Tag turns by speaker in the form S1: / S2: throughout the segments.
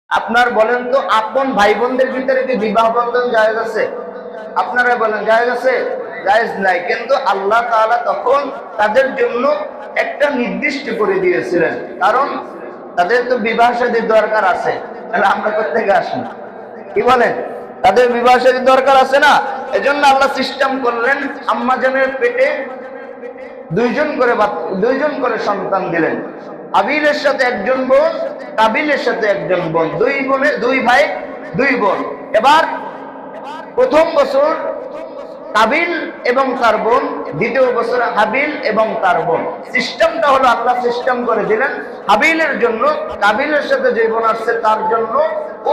S1: আপনার বলেন তো, আপন ভাই বোনদের ভিতরে কি বিবাহ বন্ধন জায়েজ আছে? আপনারা বলেন জায়েজ আছে? জায়েজ নাই। কিন্তু আল্লাহ তাআলা তখন তাদের জন্য একটা নির্দিষ্ট করে দিয়েছিলেন, কারণ তাদের তো বিবাহ শাদীর দরকার আছে। তাহলে আমরা কোথেকে আসি? কি বলেন? তাদের বিবাহ শাদীর দরকার আছে না? এজন্য আল্লাহ সিস্টেম করলেন, আম্মা জানের পেটে দুইজন করে সন্তান দিলেন। হাবিলের সাথে একজন বোন, কাবিলের সাথে একজন বোন, দুই ভাই দুই বোন। এবার প্রথম বছর কাবিল এবং তার বোন, দ্বিতীয় বছর হাবিল এবং তার বোন। সিস্টেমটা হলো আল্লাহ সিস্টেম করে দিলেন, হাবিলের জন্য কাবিলের সাথে যে বোন আসছে তার জন্য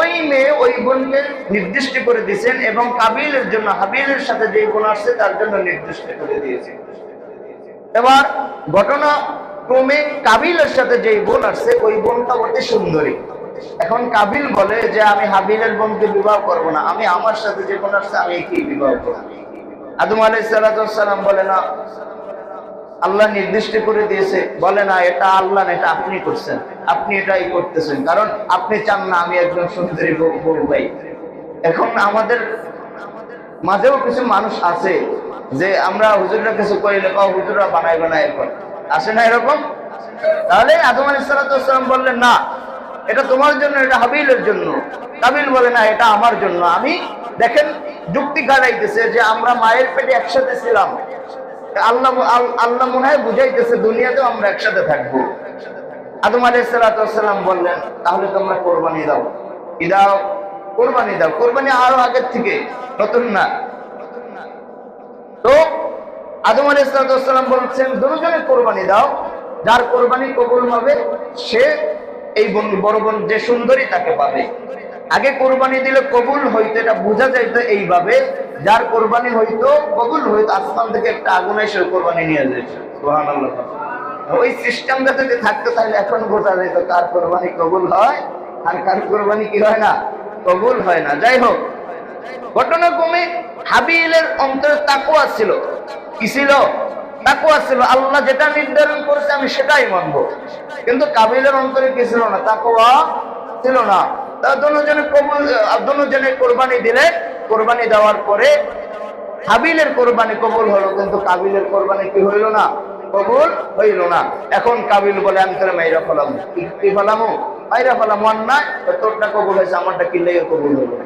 S1: ওই মেয়ে ওই বোনকে নির্দিষ্ট করে দিয়েছেন, এবং কাবিলের জন্য হাবিলের সাথে যে বোন আসছে তার জন্য নির্দিষ্ট করে দিয়েছেন। এবার ঘটনা ক্রমে কাবিলের সাথে যে বোন আসছে ওই বোনটা অতি সুন্দরী। এখন কাবিল বলে যে আমি হাবিলের বোনকে বিবাহ করব না, আমি আমার সাথে যে বোন আসছে আমি কি বিবাহ করব। আদম আলাইহিস সালাম বলে না, আল্লাহ নির্দিষ্ট করে দিয়েছে। বলে না, এটা আল্লাহ না, এটা আপনি করছেন, আপনি এটাই করতেছেন, কারণ আপনি চান না আমি একজন সুন্দরী বউ পাই। এখন আমাদের মাঝেও কিছু মানুষ আছে যে আমরা হুজুররা কিছু কইলে হুজুররা বানায় এখন আসে না এরকম। তাহলে আদম আলাইহিস সালাম বললেন না, এটা তোমার জন্য, এটা হাবিলের জন্য। কাবিল বলে না, এটা আমার জন্য। আমি দেখেন যুক্তি গাড়াইতেছে যে আমরা মায়ের পেটে একসাথে ছিলাম, আল্লাহ মনে হয় বুঝাইতেছে দুনিয়াতেও আমরা একসাথে থাকবো। আদম আলাইহিস সালাম বললেন, তাহলে তোমরা কোরবানি দাও। কি দাও? কোরবানি দাও। কোরবানি আরো আগের থেকে, নতুন না। তো আদম আলাইহিস সালাম বলছেন, দুজনে কোরবানি দাও, যার কোরবানি কবুল হবে সে এই বড় বোন যে সুন্দরী তাকে পাবে। আগে কোরবানি দিলে কবুল হইতো, এটা বোঝা যাইতো এইভাবে, যার কোরবানি হইতো কবুল হইতো, আসমান থেকে একটা আগুন এসে কোরবানি নিয়ে যেত। সুবহানাল্লাহ। ওই সিস্টেমটা যদি থাকতো তাহলে এখন বোঝা যেত কার কোরবানি কবুল হয় আর কার কোরবানি কি হয় না, কবুল হয় না। যাই হোক, ঘটনাক্রমে হাবিলের অন্তরে তাকওয়া ছিল। কি ছিল? তাকওয়া ছিল। আল্লাহ যেটা নির্ধারণ করেছে আমি সেটাই মানবো। কিন্তু কাবিলের অন্তরে কি ছিল না? তাকওয়া ছিল না। তারা দুজনে কোরবানি দিলে, কোরবানি দেওয়ার পরে হাবিলের কোরবানি কবুল হলো, কিন্তু কাবিলের কোরবানি কি হইল না? কবুল হইল না। এখন কাবিল বলে আমি তোর মাইরা ফেলাম। কি ফেলামো? মাইরা ফেলাম। অন্যায়, তোরটা কবুল হয়েছে, আমারটা কি লেগে কবুল হলো।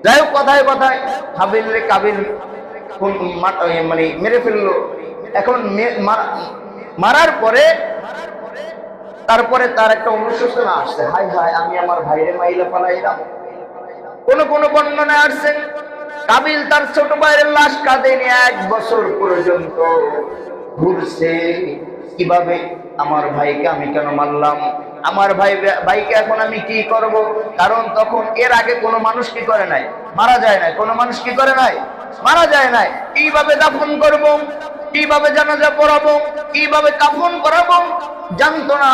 S1: যাই হোক, কথায় কথায় হাবিল কাবিল মানে মেরে ফেললো। এখন মারার পরে তারপরে তার একটা অনুশোচনা আসছে, হাই হাই আমি আমার ভাইরে মাইলা ফেলাইলাম। কোন কোন বর্ণনায় আসছে কাবিল তার ছোট ভাইয়ের লাশ কাঁধে নিয়ে 1 বছর পর্যন্ত ঘুরছে, কিভাবে আমার ভাইকে আমি কেন মারলাম, আমার ভাইকে এখন আমি কি করব। কারণ তখন এর আগে কোনো মানুষ কি করে নাই, মারা যায় নাই। কোনো মানুষ কি করে নাই, মারা যায় নাই। কিভাবে দাফন করব, কিভাবে জানাজা পড়াবো, কিভাবে কাফন করাবো জানতো না।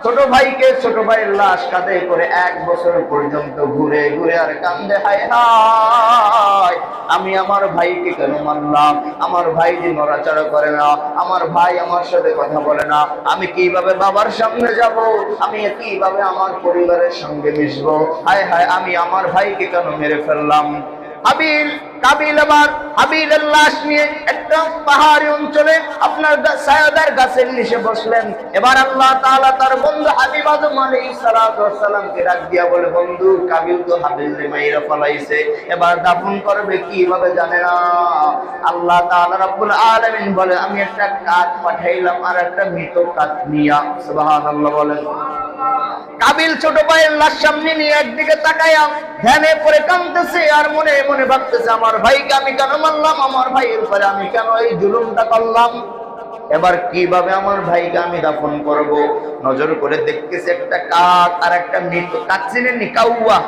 S1: ছোট ভাইয়ের লাশ কাঁধে করে 1 বছর পর্যন্ত ঘুরে ঘুরে আর কান্দে, হায় হায় আমি আমার ভাইকে কেন মারলাম, আমার ভাই যে নড়াচড়া করে না, আমার ভাই আমার সাথে কথা বলে না, আমি কিভাবে বাবার সামনে যাব, আমি কিভাবে আমার পরিবারের সঙ্গে মিশবো, হায় হায় আমি আমার ভাইকে কেন মেরে ফেললাম। কাবিল আবার হাবিলের লাশ নিয়ে একটা পাহাড়ি অঞ্চলে আপনার সায়াদার গাছের নিচে বসলেন। এবার আল্লাহ তাআলা তার বন্ধু হাবিব আদম আলাইহিস সালামকে ডাক দিয়া বলে, বন্ধু কাবিল তো হাবিলরে মাইরা ফলাইছে, এবার দাফন করবে কিভাবে জানে না। আল্লাহ তাআলা রাব্বুল আলামিন বলে, আমি একটা কাঠ পাঠাইলাম আর একটা মৃত কাঠ নিয়া। সুবহানাল্লাহ বলেন। কাবিল ছোট ভাইয়ের লাশ সামনে নিয়ে একদিকে তাকায়া ধ্যানে পড়ে কাঁদতেছে আর মনে মনে ভাবতেছে, আমার ভাইকে আমি কেন মারলাম, আমার ভাইয়ের উপরে আমি কেন এই জুলুমটা করলাম, এবার কিভাবে আমার ভাইকে আমি দাফন করব। নজর করে দেখতেছে একটা কাক আর একটা মৃত কাক, চিনেন নি? কাউয়া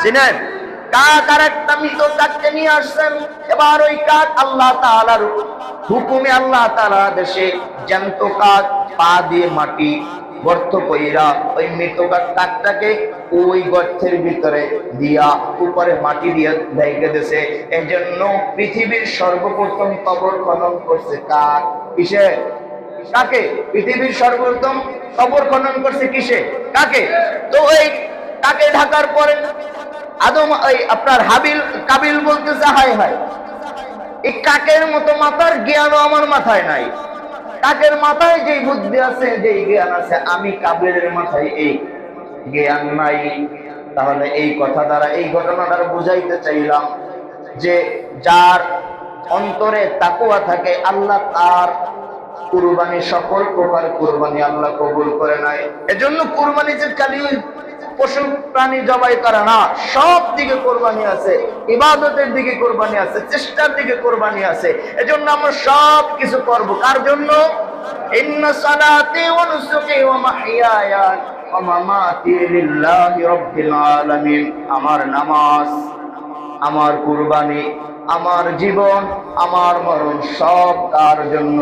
S1: চিনেন? কাক আর একটা মৃত কাককে নিয়ে আসছেন। এবার ওই কাক আল্লাহ তাআলার হুকুমে, আল্লাহ তাআলার আদেশে জ্যান্ত কাক পা দিয়ে মাটি গর্ত কইরা ওই মৃত কাকটাকে ওই গর্তের ভিতরে দিয়া উপরে মাটি দিয়ে ঢেকে দিয়েছে। এই জন্য পৃথিবীর সর্বপ্রথম কবর খনন করছে কাক। কিসে? কাকে? পৃথিবীর সর্বপ্রথম কবর খনন করছে কিসে? কাকে? তো ওই কাকে ঢাকার পরে আদম আপনার কাবিল বলতেছে হায় হায়, এই কাকের মতো মাথার জ্ঞানও আমার মাথায় নাই। কাকের মাথায় যেই বুদ্ধি আছে, যেই জ্ঞান আছে, আমি কাবিলের মাথায় এই জ্ঞান নাই। তাহলে এই কথা দ্বারা, এই ঘটনাটা বুঝাইতে চাইলাম যে যার অন্তরে তাকওয়া থাকে, আল্লাহ তার কুরবানি, সকল প্রকার কুরবানি আল্লাহ কবুল করে নাই। এজন্য কুরবানি যে খালি পশু প্রাণী জবাই করা না, সব দিকে কোরবানি আছে, ইবাদতের দিকে কোরবানি আছে, চেষ্টার দিকে কোরবানি আছে। এজন্য আমরা সব কিছু করব কার জন্য? ইন্না সালাতি ওয়া নুসুকি ওয়া মাহইয়ায়া ওয়া মামাতি লিল্লাহি রাব্বিল আলামিন। আমার নামাজ, আমার কুরবানি, আমার জীবন, আমার মরণ সব কার জন্য?